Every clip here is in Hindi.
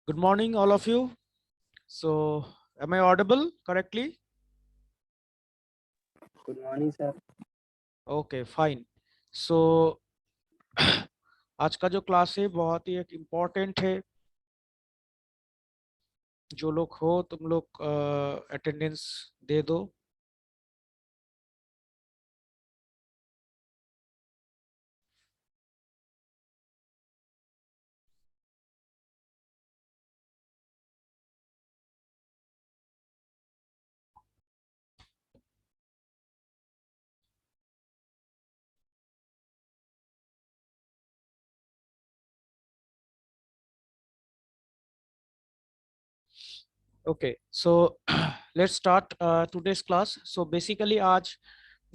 Good morning, all of you. So, am I audible correctly? Good morning, sir. Okay, fine. So, आज का जो क्लास है बहुत ही एक इम्पोर्टेंट है। जो लोग हो तुम लोग अटेंडेंस दे दो। Okay, so let's start today's class. So basically आज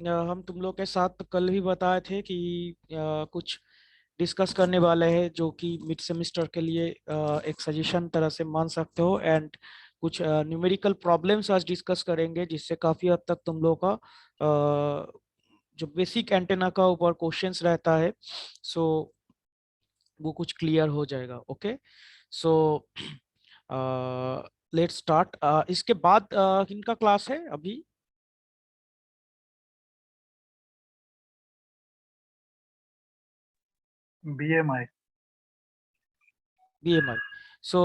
हम तुम लोग के साथ कल भी बताए थे कि कुछ डिस्कस करने वाले हैं जो कि मिड सेमेस्टर के लिए एक सजेशन तरह से मान सकते हो। एंड कुछ न्यूमेरिकल प्रॉब्लम्स आज डिस्कस करेंगे जिससे काफी हद तक तुम लोग का जो बेसिक एंटेना का ऊपर क्वेश्चंस रहता है सो वो कुछ क्लियर हो जाएगा। Okay, so let's start. इसके बाद किनका क्लास है अभी? BMI. BMI। So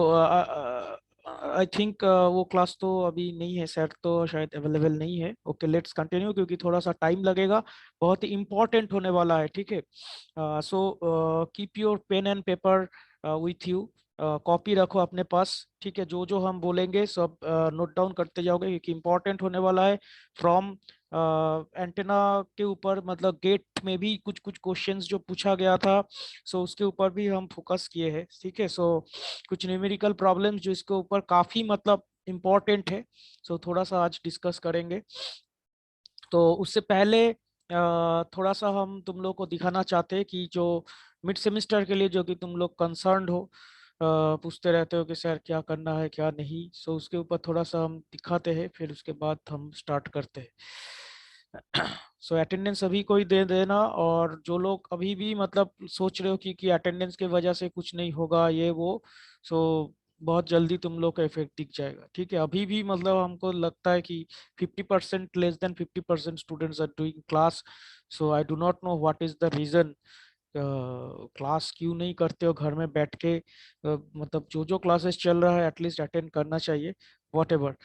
I think वो क्लास तो अभी नहीं है, सेट तो शायद अवेलेबल नहीं है। ओके, लेट्स कंटिन्यू क्योंकि थोड़ा सा टाइम लगेगा, बहुत ही इंपॉर्टेंट होने वाला है। ठीक है, so keep your pen and paper with you. Copy रखो अपने पास। ठीक है, जो जो हम बोलेंगे सब नोट डाउन करते जाओगे क्योंकि इंपॉर्टेंट होने वाला है। फ्रॉम एंटेना के ऊपर मतलब गेट में भी कुछ कुछ क्वेश्चंस जो पूछा गया था सो उसके ऊपर भी हम फोकस किए हैं। ठीक है, सो कुछ न्यूमेरिकल प्रॉब्लम्स जो इसके ऊपर काफी मतलब इम्पोर्टेंट है सो थोड़ा सा आज डिस्कस करेंगे। तो उससे पहले थोड़ा सा हम तुम लोग को दिखाना चाहते हैं कि जो मिड सेमेस्टर के लिए जो कि तुम लोग कंसर्न्ड हो, पूछते रहते हो कि सर क्या करना है क्या नहीं, सो उसके ऊपर थोड़ा सा हम दिखाते हैं फिर उसके बाद हम स्टार्ट करते हैं। सो अटेंडेंस अभी कोई दे देना, और जो लोग अभी भी मतलब सोच रहे हो कि अटेंडेंस के वजह से कुछ नहीं होगा ये वो, सो बहुत जल्दी तुम लोग का इफेक्ट दिख जाएगा। ठीक है, अभी भी मतलब हमको लगता है कि 50%, less than 50% students are doing class. So I do not know what is the reason. Class क्यों नहीं करते हो घर में बैठ के? मतलब जो जो क्लासेस चल रहा है एटलीस्ट अटेंड करना चाहिए, what ever.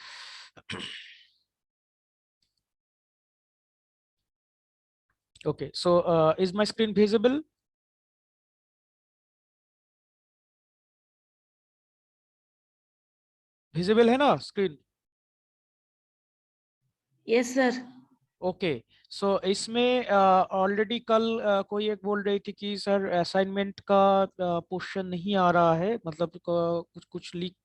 Okay, so is my screen visible? Visible है ना screen? Yes sir. Okay, so इसमें ऑलरेडी कल कोई एक बोल रही थी कि सर असाइनमेंट का पोर्शन नहीं आ रहा है, मतलब कुछ कुछ लीक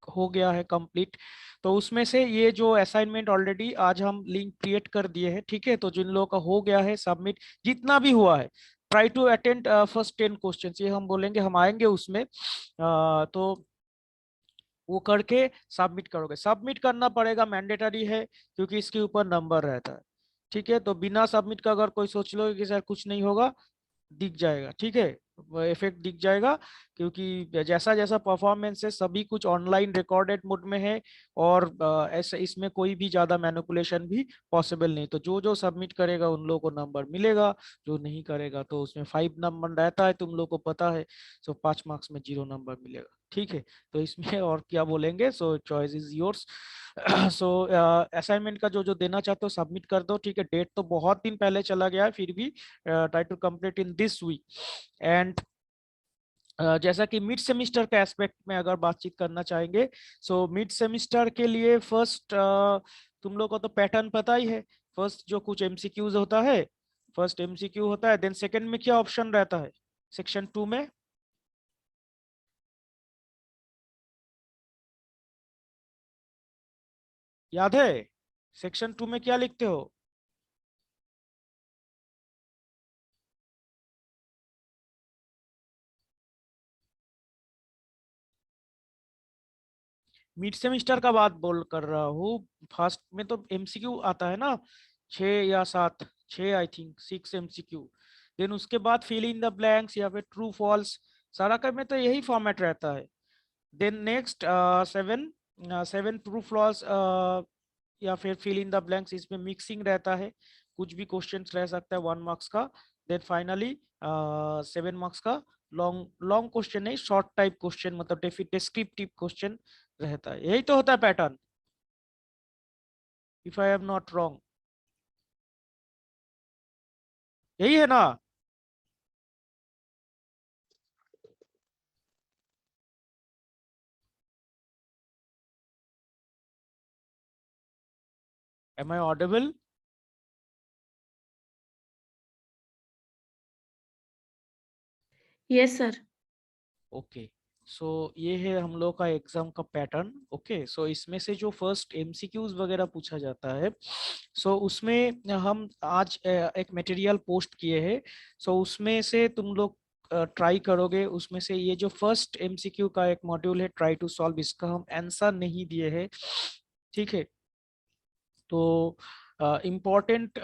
हो गया है कंप्लीट। तो उसमें से ये जो असाइनमेंट ऑलरेडी आज हम लिंक क्रिएट कर दिए हैं। ठीक है, तो जिन लोगों का हो गया है सबमिट, जितना भी हुआ है, try to attend first 10 question, ये हम बोलेंगे, हम आएंगे उसमें। तो वो करके सबमिट करोगे। सबमिट करना पड़ेगा, मैंडेटरी है क्योंकि इसके ऊपर नंबर रहता है। ठीक है, तो बिना सबमिट का अगर कोई सोच लो कि सर कुछ नहीं होगा, दिख जाएगा। ठीक है, इफेक्ट दिख जाएगा क्योंकि जैसा जैसा परफॉर्मेंस है सभी कुछ ऑनलाइन रिकॉर्डेड मोड में है, और ऐसे इसमें कोई भी ज्यादा मैनिपुलेशन भी पॉसिबल नहीं। तो जो जो सबमिट करेगा उन लोगों को नंबर मिलेगा, जो नहीं करेगा तो उसमें 5 नंबर रहता है, तुम लोग को पता है। सो 5 मार्क्स में 0 नंबर मिलेगा। ठीक है, तो इसमें और क्या बोलेंगे, सो choice is yours. So assignment का जो जो देना चाहते हो सबमिट कर दो। ठीक है, डेट तो बहुत दिन पहले चला गया है, फिर भी try to complete in this week. And जैसा कि मिड सेमिस्टर के एस्पेक्ट में अगर बातचीत करना चाहेंगे, सो मिड सेमिस्टर के लिए फर्स्ट तुम लोग को तो पैटर्न पता ही है। फर्स्ट जो कुछ एमसीक्यूज होता है, फर्स्ट एमसीक्यू होता है, देन सेकंड में क्या ऑप्शन रहता है सेक्शन 2 में? याद है सेक्शन 2 में क्या लिखते हो? मिड सेमिस्टर का बात बोल कर रहा हूँ। फर्स्ट में तो एमसीक्यू आता है ना, 6 या 7, 6 आई थिंक 6 एमसीक्यू। देन उसके बाद फिल इन द ब्लैंक्स या फिर ट्रू फॉल्स, सारा का में तो यही फॉर्मेट रहता है। देन नेक्स्ट 7 ट्रू फ्लॉस या फिर फिल इन द ब्लैंक्स, इसमें मिक्सिंग रहता है, कुछ भी क्वेश्चन रह सकता है 1 मार्क्स का। देन फाइनली 7 मार्क्स का लॉन्ग लॉन्ग क्वेश्चन नहीं, शॉर्ट टाइप क्वेश्चन, मतलब डिस्क्रिप्टिव क्वेश्चन रहता है। यही तो होता है pattern, if I am not wrong, यही है ना? Am I audible? Yes sir. Okay, so ये है हम लोग का एग्जाम का पैटर्न। ओके, सो इसमें से जो फर्स्ट एमसीक्यूज वगैरह पूछा जाता है, सो उसमें हम आज एक मटेरियल पोस्ट किए हैं, सो उसमें से तुम लोग ट्राई करोगे। उसमें से ये जो फर्स्ट एमसीक्यू का एक मॉड्यूल है ट्राई टू सॉल्व, इसका हम आंसर नहीं दिए हैं, ठीक है? तो इम्पोर्टेंट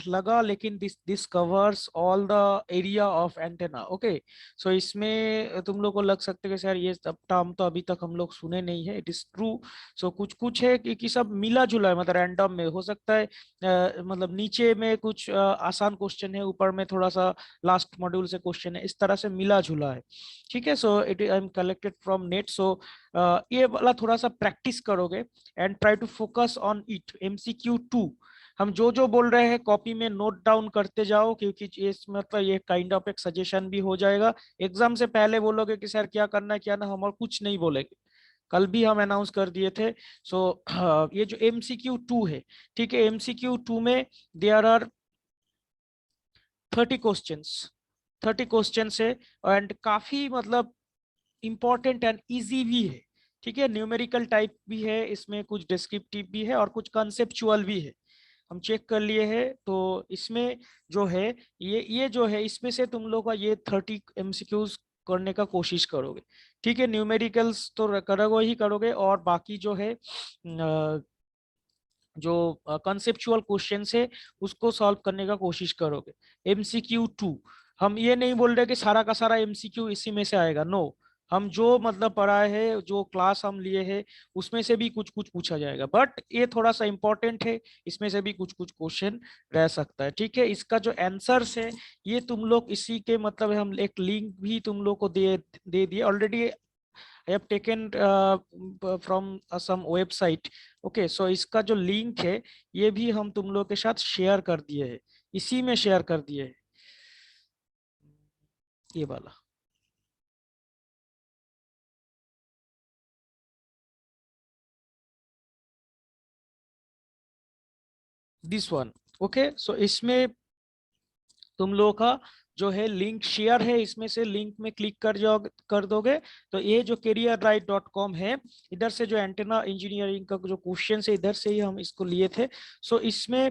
लगा, लेकिन this this covers all the area of antenna. Okay, so इसमें तुम लोग को लग सकते है कि सर ये सब टर्म तो अभी तक हम लोग सुने नहीं है। It is true. सो कुछ कुछ है कि सब मिला जुला है, मतलब रैंडम में हो सकता है, मतलब नीचे में कुछ आसान क्वेश्चन है, ऊपर में थोड़ा सा लास्ट मॉड्यूल से क्वेश्चन है, इस तरह से मिला जुला है, ठीक है? So it I am collected from net. So ये वाला थोड़ा सा प्रैक्टिस करोगे and try to focus on it. MCQ 2 हम जो जो बोल रहे हैं कॉपी में नोट डाउन करते जाओ, क्योंकि इस मतलब ये काइंड ऑफ एक सजेशन भी हो जाएगा। एग्जाम से पहले बोलोगे कि सर क्या करना है क्या ना, हम और कुछ नहीं बोलेंगे, कल भी हम अनाउंस कर दिए थे। सो ये जो MCQ 2 है, ठीक है, MCQ 2 में देयर आर 30 क्वेश्चंस, 30 क्वेश्चंस है, एंड काफी मतलब इंपॉर्टेंट एंड इजी भी है, ठीक है? न्यूमेरिकल टाइप भी है इसमें, कुछ डिस्क्रिप्टिव भी है और कुछ कंसेप्चुअल भी है, हम चेक कर लिए हैं। तो इसमें जो है, ये जो है, इसमें से तुम लोग का ये 30 MCQs करने का कोशिश करोगे, ठीक है? न्यूमेरिकल्स तो करोगे ही करोगे, और बाकी जो है जो कंसेप्चुअल क्वेश्चन है उसको सॉल्व करने का कोशिश करोगे। MCQ 2 हम ये नहीं बोल रहे कि सारा का सारा MCQ इसी में से आएगा, नो। हम जो मतलब पढ़ाए हैं, जो क्लास हम लिए हैं, उसमें से भी कुछ कुछ पूछा जाएगा, बट ये थोड़ा सा इंपॉर्टेंट है, इसमें से भी कुछ कुछ क्वेश्चन रह सकता है, ठीक है? इसका जो आंसर्स है, ये तुम लोग इसी के मतलब हम एक लिंक भी तुम लोग को दे दिए already. I have taken from some website. Okay, so इसका जो लिंक है ये भी हम तुम लोग के साथ शेयर कर दिए हैं, इसी में शेयर कर दिए हैं, ये वाला, दिस वन। ओके, सो इसमें तुम लोगों का जो है लिंक शेयर है, इसमें से लिंक में क्लिक कर जाओ, कर दोगे तो ये जो careerright.com है, इधर से जो एंटेना इंजीनियरिंग का जो क्वेश्चन है, इधर से ही हम इसको लिए थे। सो इसमें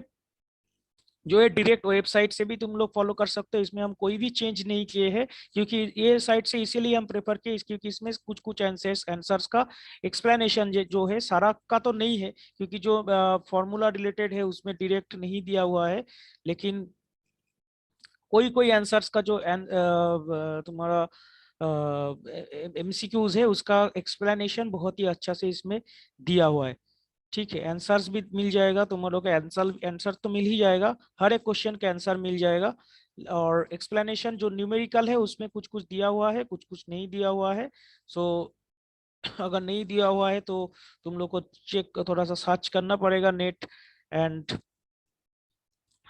जो है डायरेक्ट वेबसाइट से भी तुम लोग फॉलो कर सकते हो, इसमें हम कोई भी चेंज नहीं किए हैं, क्योंकि ये साइट से इसीलिए हम प्रेफर किए क्योंकि इसमें कुछ कुछ आंसर्स का एक्सप्लेनेशन जो है, सारा का तो नहीं है, क्योंकि जो फॉर्मूला रिलेटेड है उसमें डायरेक्ट नहीं दिया हुआ है, लेकिन कोई कोई आंसर्स का जो तुम्हारा MCQs है उसका एक्सप्लेनेशन बहुत ही अच्छा से इसमें दिया हुआ है, ठीक है? आंसर्स भी मिल जाएगा तुम लोग का, आंसर आंसर तो मिल ही जाएगा, हर एक क्वेश्चन का आंसर मिल जाएगा, और एक्सप्लेनेशन जो न्यूमेरिकल है उसमें कुछ कुछ दिया हुआ है, कुछ कुछ नहीं दिया हुआ है। सो अगर नहीं दिया हुआ है तो तुम लोग को चेक थोड़ा सा सर्च करना पड़ेगा नेट एंड।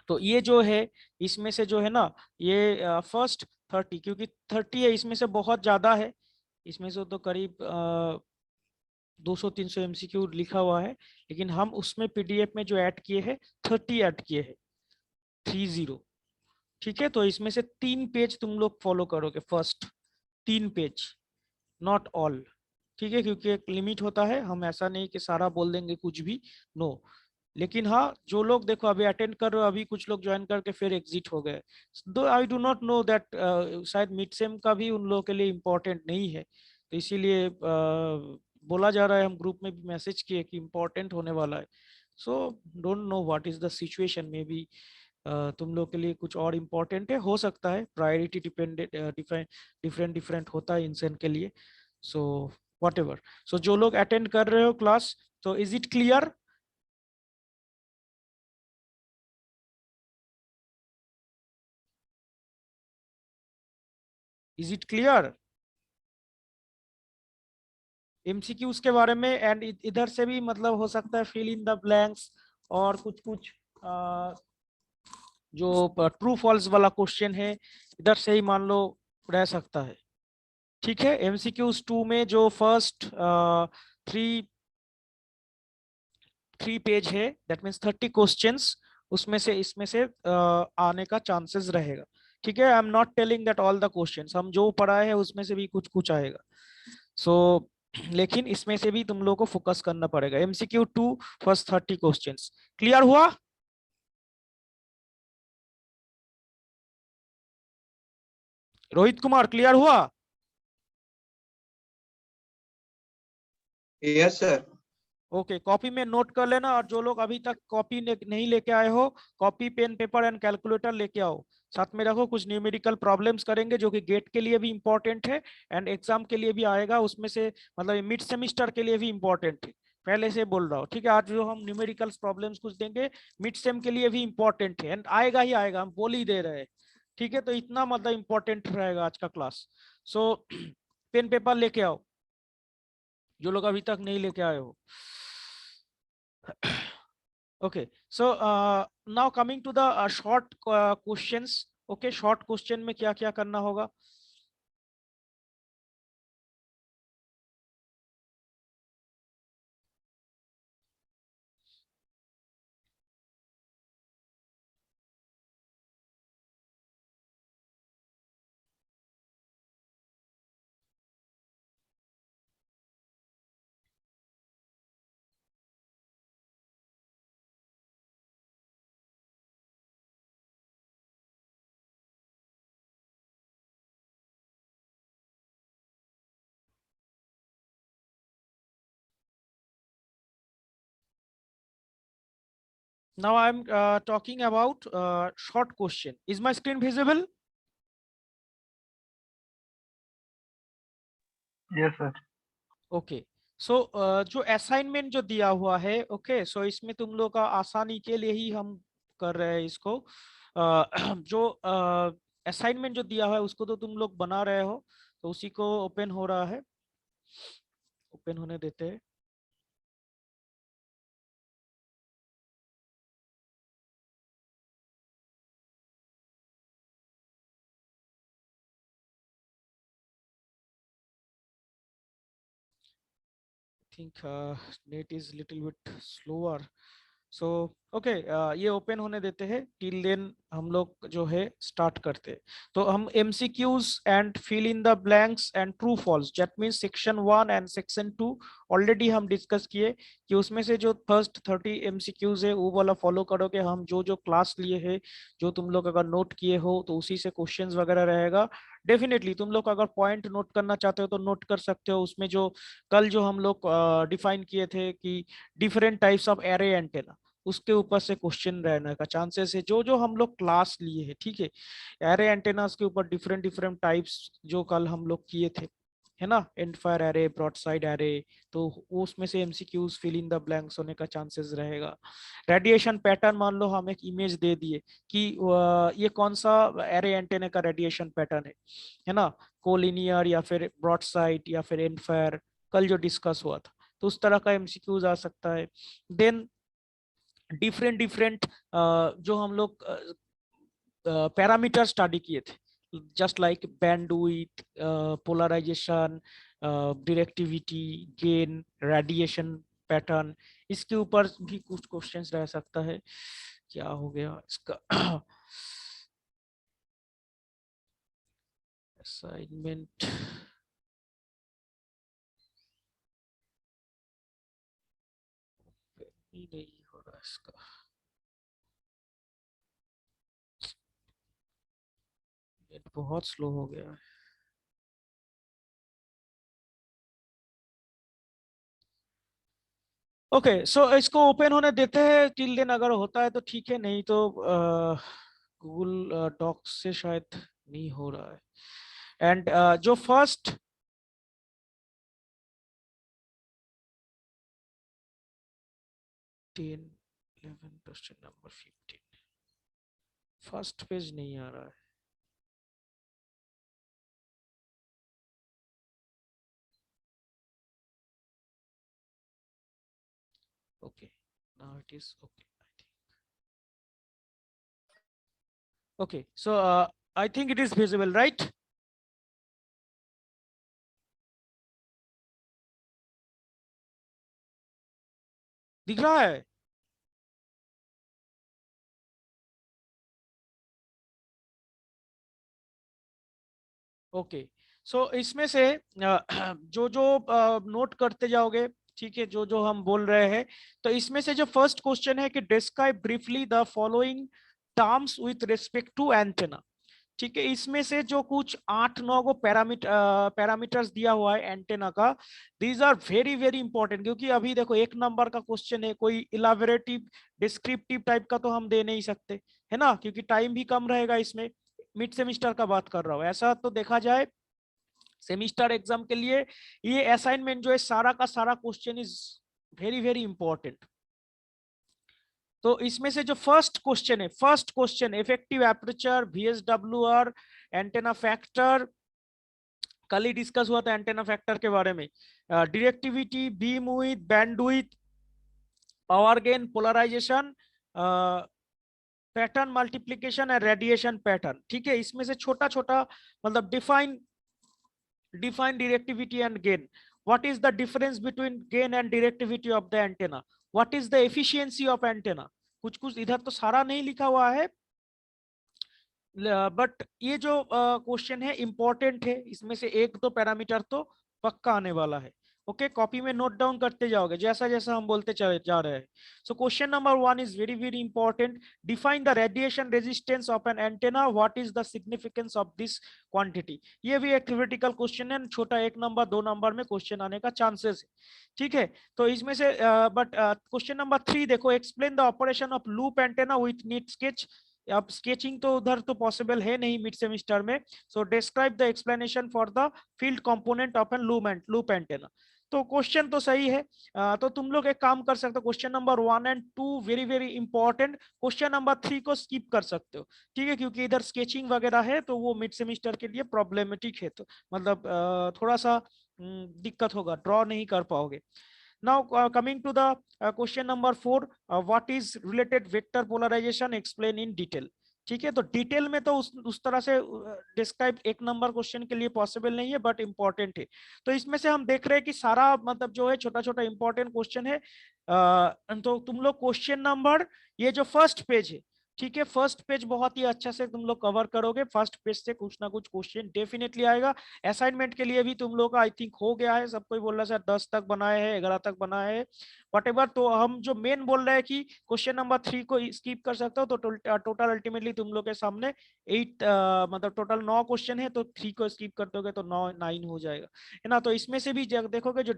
तो ये जो है, इसमें से जो है ना, ये फर्स्ट 30, क्योंकि 30 है, इसमें से बहुत ज्यादा है, इसमें से तो करीब 200-300 MCQ लिखा हुआ है, लेकिन हम उसमें PDF में जो ऐड किए हैं 30 ऐड किए हैं, 30, ठीक है? तो इसमें से 3 पेज तुम लोग फॉलो करोगे, फर्स्ट 3 पेज, नॉट ऑल, ठीक है? क्योंकि एक लिमिट होता है, हम ऐसा नहीं कि सारा बोल देंगे कुछ भी, नो। लेकिन हाँ, जो लोग देखो अभी अटेंड कर रहे हो, अभी कुछ लोग ज्वाइन करके फिर एग्जिट हो गए, दो आई डू नॉट नो दैट, शायद मिड सेम का भी उन लोगों के लिए इम्पोर्टेंट नहीं है, तो इसीलिए बोला जा रहा है, हम ग्रुप में भी मैसेज किए कि इम्पोर्टेंट होने वाला है। So don't know what is the situation, may be तुम लोग के लिए कुछ और इम्पोर्टेंट है, हो सकता है, प्रायोरिटी डिपेंडेंट डिफरेंट डिफरेंट होता है इंसान के लिए। सो whatever. So जो लोग अटेंड कर रहे हो क्लास, तो is it clear? Is it clear MCQs के बारे में? एंड इधर से भी मतलब हो सकता है फिल इन द ब्लैंक्स और कुछ कुछ जो ट्रू फॉल्स वाला क्वेश्चन है इधर से ही मान लो रह सकता है। ठीक है, एमसीक्यूज 2 में जो फर्स्ट थ्री थ्री पेज है, दैट मीन्स 30 क्वेश्चंस, उसमें से इसमें से आने का चांसेस रहेगा। ठीक है, आई am not telling that all the questions, हम जो पढ़ाए हैं उसमें से भी कुछ कुछ आएगा। सो लेकिन इसमें से भी तुम लोगों को फोकस करना पड़ेगा। एमसीक्यू 2 फर्स्ट 30 क्वेश्चंस क्लियर हुआ? रोहित कुमार क्लियर हुआ? Yes sir. ओके, कॉपी में नोट कर लेना, और जो लोग अभी तक कॉपी नहीं लेके आए हो, copy pen paper and calculator लेके आओ, साथ में रखो। कुछ न्यूमेरिकल प्रॉब्लम्स करेंगे जो कि गेट के लिए भी इंपॉर्टेंट है एंड एग्जाम के लिए भी आएगा उसमें से, मतलब मिड सेमिस्टर के लिए भी इंपॉर्टेंट है, पहले से बोल रहा हूँ। ठीक है, आज जो हम न्यूमेरिकल प्रॉब्लम्स कुछ देंगे मिड सेम के लिए भी इंपॉर्टेंट है एंड आएगा ही आएगा, हम बोल ही दे रहे हैं। ठीक है, तो इतना मतलब इंपॉर्टेंट रहेगा आज का क्लास। सो पेन पेपर लेके आओ जो लोग अभी तक नहीं लेके आए हो। Okay, so now coming to the short questions. Okay, short question में क्या क्या करना होगा? Now I'm talking about short question. Is my screen visible? Yes sir. Okay, so जो असाइनमेंट जो दिया हुआ है, ओके, सो इसमें तुम लोग का आसानी के लिए ही हम कर रहे हैं इसको। जो असाइनमेंट जो दिया हुआ है उसको तो तुम लोग बना रहे हो, तो उसी को ओपन हो रहा है, ओपन होने देते हैं। Think net is little bit slower. So okay, ये ओपन होने देते हैं, टिल देन हम लोग जो है स्टार्ट करते हैं। तो हम MCQs and fill in the blanks and true false, that means section 1 and section 2 already हम डिस्कस किए कि उसमें से जो फर्स्ट 30 एमसीक्यूज है वो वाला फॉलो करोगे। हम जो जो क्लास लिए है, जो तुम लोग अगर नोट किए हो तो उसी से क्वेश्चंस वगैरह रहेगा। डेफिनेटली तुम लोग अगर पॉइंट नोट करना चाहते हो तो नोट कर सकते हो। उसमें जो कल जो हम लोग डिफाइन किए थे कि different types of array antenna, उसके ऊपर से क्वेश्चन रहने का चांसेस है, जो जो हम लोग क्लास लिए हैं। ठीक है, एरे एंटेनास के ऊपर डिफरेंट डिफरेंट टाइप्स जो कल हम लोग किए थे, है ना, end fire array, broadside array, तो वो उसमें से MCQs fill in the blanks होने का चांसेस रहेगा। रेडिएशन पैटर्न, मान लो हम एक इमेज दे दिए कि ये कौन सा एरे एंटेना का रेडिएशन पैटर्न है ना, कोलिनियर या फिर ब्रॉडसाइड या फिर एंड फायर, कल जो डिस्कस हुआ था, तो उस तरह का एमसीक्यूज आ सकता है। देन डिफरेंट डिफरेंट जो हम लोग पैरामीटर स्टडी किए थे, just like bandwidth, polarisation, directivity, gain, radiation pattern, इसके ऊपर भी कुछ क्वेश्चंस रह सकता है। क्या हो गया इसका? असाइनमेंट ही नहीं हो रहा इसका। नेट बहुत स्लो हो गया है। ओके, सो इसको ओपन होने देते हैं टिल देन, अगर होता है तो ठीक है, नहीं तो गूगल डॉक्स से शायद नहीं हो रहा है। एंड जो first 10 11 question number 15 first page नहीं आ रहा है। Okay, now it is okay I think. Okay, so I think it is visible right. दिख रहा है? ओके, सो इसमें से जो जो नोट करते जाओगे, ठीक है, जो जो हम बोल रहे हैं, तो इसमें से जो फर्स्ट क्वेश्चन है कि describe briefly the following terms with respect to antenna. ठीक है, इसमें से जो कुछ 8-9 को पैरामीटर्स दिया हुआ है एंटेना का, these are very very important, क्योंकि अभी देखो एक नंबर का क्वेश्चन है, कोई इलाबोरेटिव डिस्क्रिप्टिव टाइप का तो हम दे नहीं सकते, है ना, क्योंकि टाइम भी कम रहेगा इसमें। मिड सेमिस्टर का बात कर रहा हूँ, ऐसा तो देखा जाए सेमिस्टर एग्जाम के लिए ये असाइनमेंट जो है सारा का सारा question is very very important. तो इसमें से जो फर्स्ट क्वेश्चन है, first question effective aperture VSWR antenna factor, कल ही डिस्कस हुआ था एंटेना फैक्टर के बारे में। Directivity, beam width, bandwidth, power gain, polarisation, pattern multiplication and radiation pattern. ठीक है, इसमें से छोटा छोटा मतलब define directivity and gain. What is the difference between gain and directivity of the antenna? What is the efficiency of antenna? कुछ कुछ इधर तो सारा नहीं लिखा हुआ है, बट ये जो क्वेश्चन है इंपॉर्टेंट है, इसमें से एक दो पैरामीटर तो पक्का आने वाला है। ओके, कॉपी में नोट डाउन करते जाओगे जैसा जैसा हम बोलते चले जा रहे हैं। So question number 1 is very very important. Define the radiation resistance of an antenna, what is the significance of this quantity. ये भी एक थ्योरेटिकल क्वेश्चन है, छोटा 1 नंबर 2 नंबर में क्वेश्चन आने का चांसेस है। ठीक है, तो इसमें से बट क्वेश्चन नंबर 3 देखो, explain the operation of loop antenna with neat sketch. अब स्केचिंग तो उधर तो पॉसिबल है नहीं मिड सेमिस्टर में। So describe the explanation for the field component of an loop antenna. तो क्वेश्चन तो सही है। तो तुम लोग एक काम कर सकते हो, question number 1 and 2 very very important, question number 3 को स्किप कर सकते हो। ठीक है, क्योंकि इधर स्केचिंग वगैरह है तो वो मिड सेमिस्टर के लिए प्रॉब्लमेटिक है, तो मतलब थोड़ा सा दिक्कत होगा, ड्रॉ नहीं कर पाओगे। Now coming to the question number 4, what is related vector polarization, explain in detail। ठीक है, तो डिटेल में तो उस तरह से डिस्क्राइब 1 नंबर क्वेश्चन के लिए पॉसिबल नहीं है, बट इंपॉर्टेंट है। तो इसमें से हम देख रहे हैं कि सारा मतलब जो है छोटा छोटा इंपॉर्टेंट क्वेश्चन है। तो तुम लोग क्वेश्चन नंबर, ये जो फर्स्ट पेज है, ठीक है, फर्स्ट पेज बहुत ही अच्छा से तुम लोग कवर करोगे, फर्स्ट पेज से कुछ ना कुछ क्वेश्चन डेफिनेटली आएगा। असाइनमेंट के लिए भी तुम लोग का आई थिंक हो गया है, सब कोई बोल रहा है सर 10 तक बनाए हैं, 11 तक बनाए हैं, वट। तो हम जो मेन बोल रहे हैं कि क्वेश्चन नंबर 3 को स्किप कर सकते हो, तो टोटल अल्टीमेटली तुम लोग के सामने 8 मतलब टोटल 9 क्वेश्चन है, तो 3 को स्किप कर दोगे तो 9 हो जाएगा, है ना। तो इसमें से भी देखोगे जो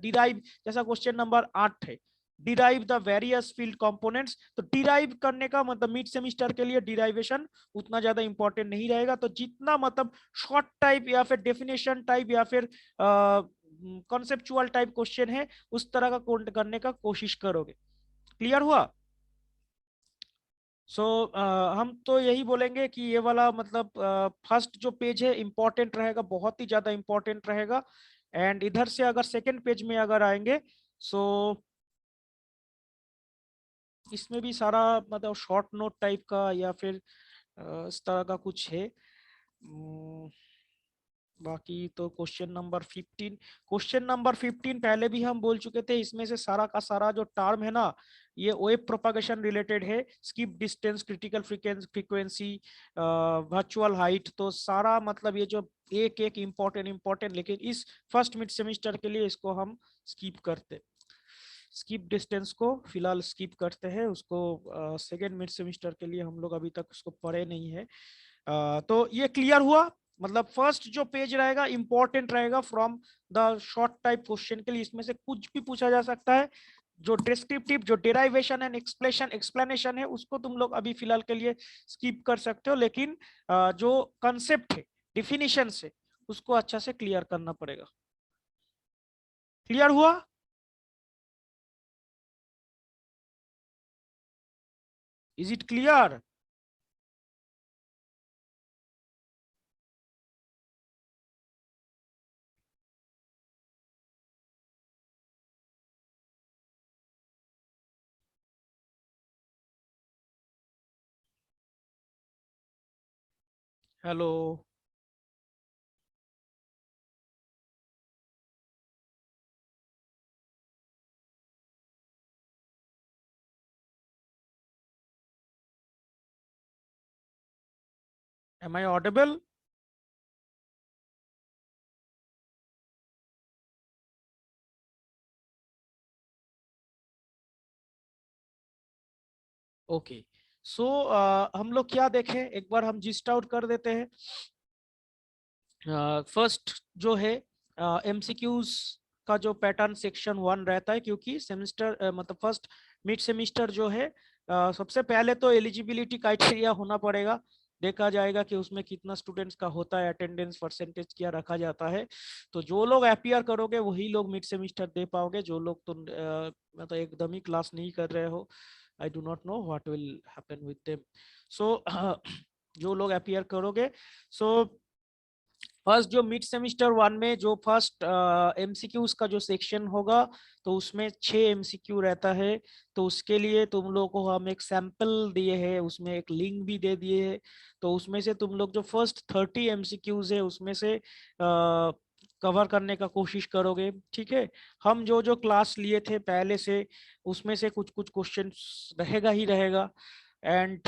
डिराइव, जैसा क्वेश्चन नंबर 8 है, derive the various field components, तो डिराइव करने का मतलब मिड सेमिस्टर के लिए डिराइवेशन उतना ज्यादा इंपॉर्टेंट नहीं रहेगा, तो जितना मतलब शॉर्ट टाइप या फिर डेफिनेशन टाइप या फिर कॉन्सेप्चुअल टाइप क्वेश्चन है उस तरह का करने का कोशिश करोगे। क्लियर हुआ? सो हम तो यही बोलेंगे कि ये वाला मतलब फर्स्ट जो पेज है इंपॉर्टेंट रहेगा, बहुत ही ज्यादा इंपॉर्टेंट रहेगा। एंड इधर से अगर सेकंड पेज में अगर आएंगे, सो इसमें भी सारा मतलब शॉर्ट नोट टाइप का या फिर इस तरह का कुछ है। बाकी तो क्वेश्चन नंबर 15 पहले भी हम बोल चुके थे, इसमें से सारा का सारा जो टर्म है ना, ये वेव प्रोपागेशन रिलेटेड है, skip distance, critical frequency, virtual height, तो सारा मतलब ये जो एक एक इंपॉर्टेंट, लेकिन इस फर्स्ट मिड सेमिस्टर के लिए इसको हम स्किप करते, स्किप डिस्टेंस को फिलहाल स्किप करते हैं, उसको सेकेंड मिड सेमिस्टर के लिए हम लोग अभी तक उसको पढ़े नहीं है। तो ये क्लियर हुआ, मतलब फर्स्ट जो पेज रहेगा इंपॉर्टेंट रहेगा from the short type question के लिए, इसमें से कुछ भी पूछा जा सकता है। जो डिस्क्रिप्टिव, जो डेराइवेशन एंड एक्सप्लेनेशन है उसको तुम लोग अभी फिलहाल के लिए स्किप कर सकते हो, लेकिन जो कंसेप्ट है, डिफिनीशन से, उसको अच्छा से क्लियर करना पड़ेगा। क्लियर हुआ? Is it clear? Hello? Am I audible? Okay. So हम लोग क्या देखें, एक बार हम जिस्ट आउट कर देते हैं। फर्स्ट जो है एमसीक्यूज का जो पैटर्न सेक्शन 1 रहता है, क्योंकि सेमेस्टर मतलब फर्स्ट मिड सेमेस्टर जो है सबसे पहले तो एलिजिबिलिटी क्राइटेरिया होना पड़ेगा। देखा जाएगा कि उसमें कितना स्टूडेंट्स का होता है, अटेंडेंस परसेंटेज क्या रखा जाता है। तो जो लोग अपीयर करोगे वही लोग मिड सेमेस्टर दे पाओगे। जो लोग तो मतलब एकदम ही क्लास नहीं कर रहे हो, I do not know what will happen with them. So जो लोग अपीयर करोगे, सो फर्स्ट जो मिड सेमिस्टर 1 में जो फर्स्ट एमसीक्यूज का जो सेक्शन होगा, तो उसमें 6 एमसीक्यू रहता है। तो उसके लिए तुम लोग को हम एक सैंपल दिए हैं, उसमें एक लिंक भी दे दिए है। तो उसमें से तुम लोग जो फर्स्ट 30 एमसीक्यूज है उसमें से कवर करने का कोशिश करोगे, ठीक है। हम जो जो क्लास लिए थे पहले से, उसमें से कुछ कुछ क्वेश्चन रहेगा ही रहेगा। एंड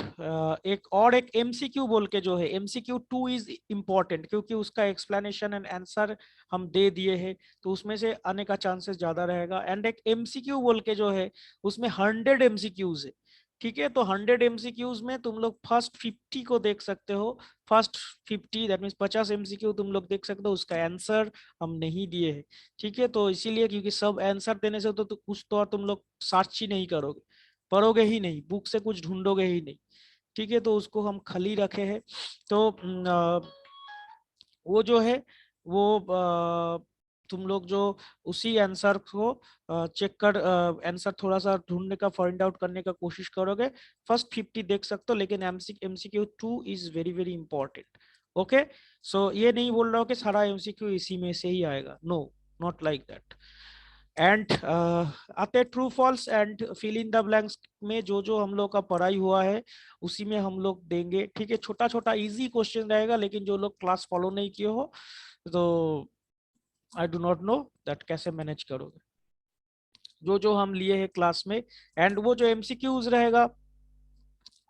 एक एमसीक्यू बोल के जो है, MCQ 2 इज इम्पोर्टेंट, क्योंकि उसका एक्सप्लेनेशन एंड आंसर हम दे दिए हैं, तो उसमें से आने का चांसेस ज्यादा रहेगा। एंड एक MCQ बोल के जो है, उसमें 100 MCQs है, ठीक है। तो 100 MCQs में तुम लोग फर्स्ट 50 को देख सकते हो। फर्स्ट 50 दैट मीन्स 50 MCQ तुम लोग देख सकते हो, उसका आंसर हम नहीं दिए हैं, ठीक है। तो इसीलिए, क्योंकि सब आंसर देने से तो कुछ तो और तुम लोग सर्च ही नहीं करोगे, पढ़ोगे ही नहीं, बुक से कुछ ढूंढोगे ही नहीं, ठीक है। तो उसको हम खाली रखे हैं। तो वो जो है वो तुम लोग जो उसी आंसर को चेक कर, आंसर थोड़ा सा ढूंढने का, फाइंड आउट करने का कोशिश करोगे। फर्स्ट 50 देख सकते हो, लेकिन MCQ 2 is very very important. Okay. So ये नहीं बोल रहा हूँ कि सारा MCQ इसी में से ही आएगा, no, not like that. And आते true false and fill in the blanks में जो जो हम लोग का पढ़ाई हुआ है उसी में हम लोग देंगे, ठीक है। छोटा छोटा इजी क्वेश्चन रहेगा, लेकिन जो लोग क्लास फॉलो नहीं किए हो, तो आई डू नॉट नो दैट कैसे मैनेज करोगे जो जो हम लिए हैं क्लास में। एंड वो जो MCQs रहेगा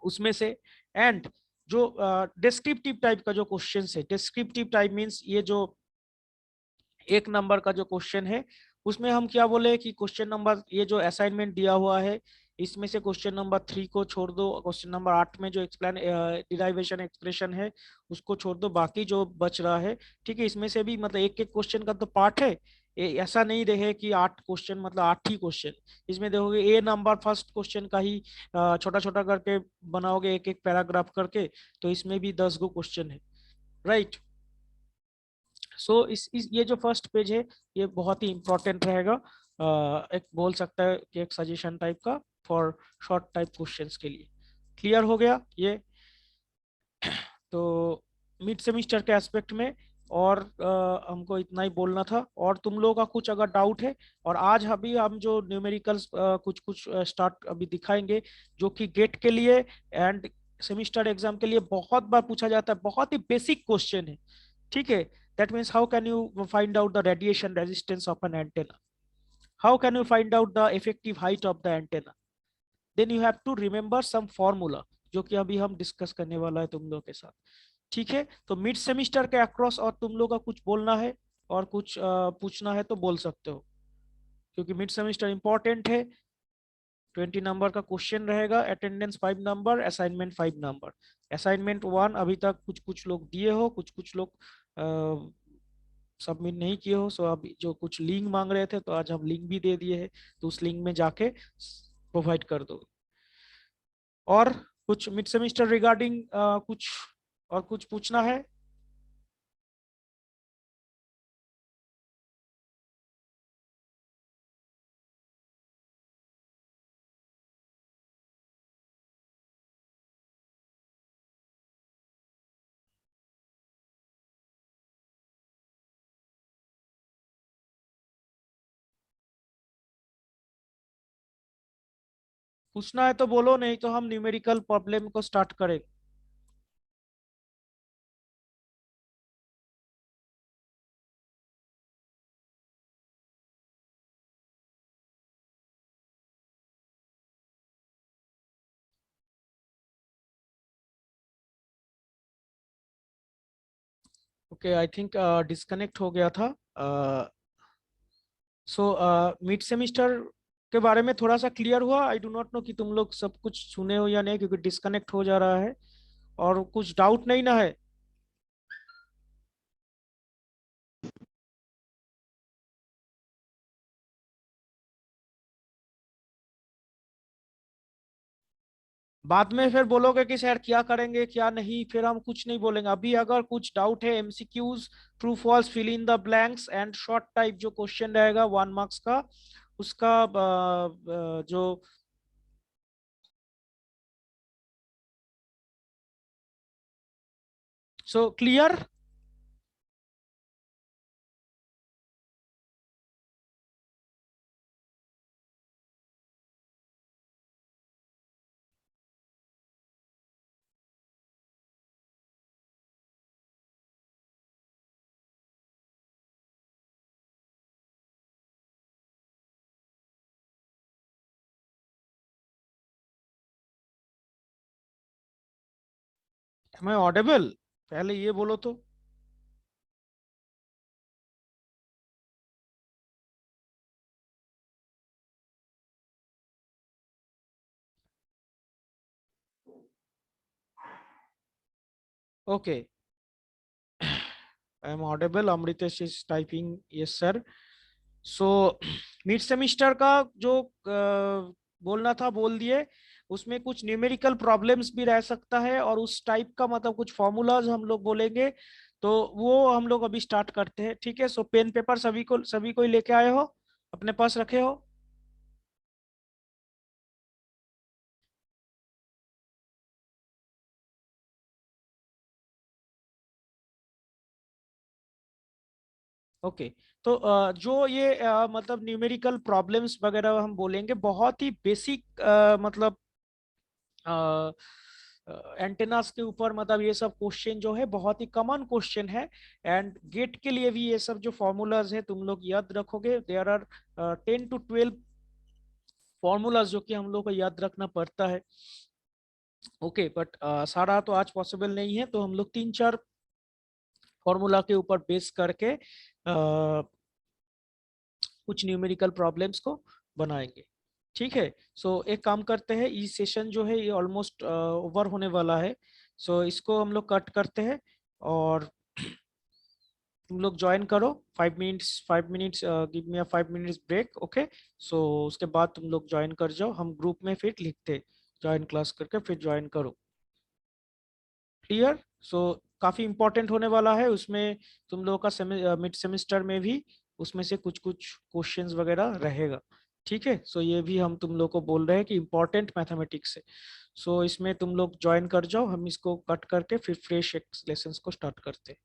उसमें से, एंड जो डिस्क्रिप्टिव टाइप का जो क्वेश्चन है, डिस्क्रिप्टिव टाइप मीन्स ये जो 1 नंबर का जो क्वेश्चन है, उसमें हम क्या बोले कि क्वेश्चन नंबर, ये जो असाइनमेंट दिया हुआ है, इसमें से क्वेश्चन नंबर 3 को छोड़ दो, क्वेश्चन नंबर 8 में जो एक्सप्लेन डिराइवेशन एक्सप्रेशन है उसको छोड़ दो, बाकी जो बच रहा है, ठीक है। इसमें से भी मतलब एक एक क्वेश्चन का तो पार्ट है, ऐसा नहीं रहे कि 8 क्वेश्चन मतलब 8 ही क्वेश्चन। इसमें देखोगे A नंबर फर्स्ट क्वेश्चन का ही छोटा छोटा करके बनाओगे, एक एक पैराग्राफ करके, तो इसमें भी 10 गो क्वेश्चन है, राइट। सो इस ये जो फर्स्ट पेज है, ये बहुत ही इंपॉर्टेंट रहेगा। एक बोल सकता है कि एक सजेशन टाइप का फॉर शॉर्ट टाइप क्वेश्चंस के लिए। क्लियर हो गया ये? तो मिड सेमिस्टर के एस्पेक्ट में और हमको इतना ही बोलना था। और तुम लोगों का कुछ अगर डाउट है, और आज अभी हम जो न्यूमेरिकल्स कुछ कुछ स्टार्ट अभी दिखाएंगे, जो कि गेट के लिए एंड सेमिस्टर एग्जाम के लिए बहुत बार पूछा जाता है, बहुत ही बेसिक क्वेश्चन है, ठीक है। That means how can you find out the radiation resistance of an antenna, how can you find out the effective height of the antenna, then you have to remember some formula, जो कि अभी हम डिस्कस करने वाला है तुम लोग के साथ, ठीक है। तो मिड सेमिस्टर के अक्रॉस और तुम लोग का कुछ बोलना है और कुछ पूछना है तो बोल सकते हो, क्योंकि मिड सेमिस्टर इंपॉर्टेंट है। 20 नंबर का क्वेश्चन रहेगा, attendance 5 number, assignment 5 number. Assignment 1 अभी तक कुछ कुछ लोग दिए हो, कुछ कुछ लोग सबमिट नहीं किए हो। सो अभी जो कुछ लिंक मांग रहे थे, तो आज हम लिंक भी दे दिए हैं, तो उस लिंक में जाके प्रोवाइड कर दो। और कुछ मिड सेमिस्टर रिगार्डिंग कुछ और कुछ पूछना है? पूछना है तो बोलो, नहीं तो हम न्यूमेरिकल प्रॉब्लम को स्टार्ट करें। ओके, आई थिंक डिस्कनेक्ट हो गया था। सो मिड सेमिस्टर के बारे में थोड़ा सा क्लियर हुआ? आई डू नॉट नो कि तुम लोग सब कुछ सुने हो या नहीं, क्योंकि डिस्कनेक्ट हो जा रहा है। और कुछ डाउट नहीं ना है? बाद में फिर बोलोगे कि सर क्या करेंगे क्या नहीं, फिर हम कुछ नहीं बोलेंगे। अभी अगर कुछ डाउट है, MCQs, true false, fill in the blanks and short type जो क्वेश्चन रहेगा 1 मार्क्स का, उसका जो। So clear? मैं ऑडेबल? पहले ये बोलो तो। Okay, I am audible, Amritesh is typing yes sir. So mid semester का जो बोलना था बोल दिए। उसमें कुछ न्यूमेरिकल प्रॉब्लम्स भी रह सकता है, और उस टाइप का मतलब कुछ फॉर्मूलाज हम लोग बोलेंगे। तो वो हम लोग अभी स्टार्ट करते हैं, ठीक है? सो पेन पेपर सभी को ही लेके आए हो, अपने पास रखे हो? ओके। तो जो ये मतलब न्यूमेरिकल प्रॉब्लम्स वगैरह हम बोलेंगे, बहुत ही बेसिक मतलब एंटेनास के ऊपर, मतलब ये सब क्वेश्चन जो है बहुत ही कॉमन क्वेश्चन है। एंड गेट के लिए भी ये सब जो फॉर्मूलाज है तुम लोग याद रखोगे। देयर आर 10 to 12 फॉर्मूलाज जो कि हम लोग को याद रखना पड़ता है। ओके, बट सारा तो आज पॉसिबल नहीं है, तो हम लोग 3 4 फॉर्मूला के ऊपर बेस करके कुछ न्यूमेरिकल प्रॉब्लम्स को बनाएंगे, ठीक है? सो एक काम करते हैं, ये सेशन जो है ये ऑलमोस्ट ओवर होने वाला है। सो इसको हम लोग कट करते हैं, और तुम लोग ज्वाइन करो। 5 मिनट्स, 5 मिनट्स, गिव मी अ 5 मिनट्स ब्रेक, ओके? सो उसके बाद तुम लोग ज्वाइन कर जाओ, हम ग्रुप में फिर लिखते, ज्वाइन क्लास करके फिर ज्वाइन करो। क्लियर? सो काफी इंपॉर्टेंट होने वाला है उसमें। तुम लोगों का मिड सेमेस्टर में भी उसमें से कुछ कुछ क्वेश्चंस वगैरह रहेगा, ठीक है? सो ये भी हम तुम लोग को बोल रहे हैं कि इंपॉर्टेंट मैथमेटिक्स है। सो इसमें तुम लोग ज्वाइन कर जाओ, हम इसको कट करके फिर फ्रेश लेसन को स्टार्ट करते हैं।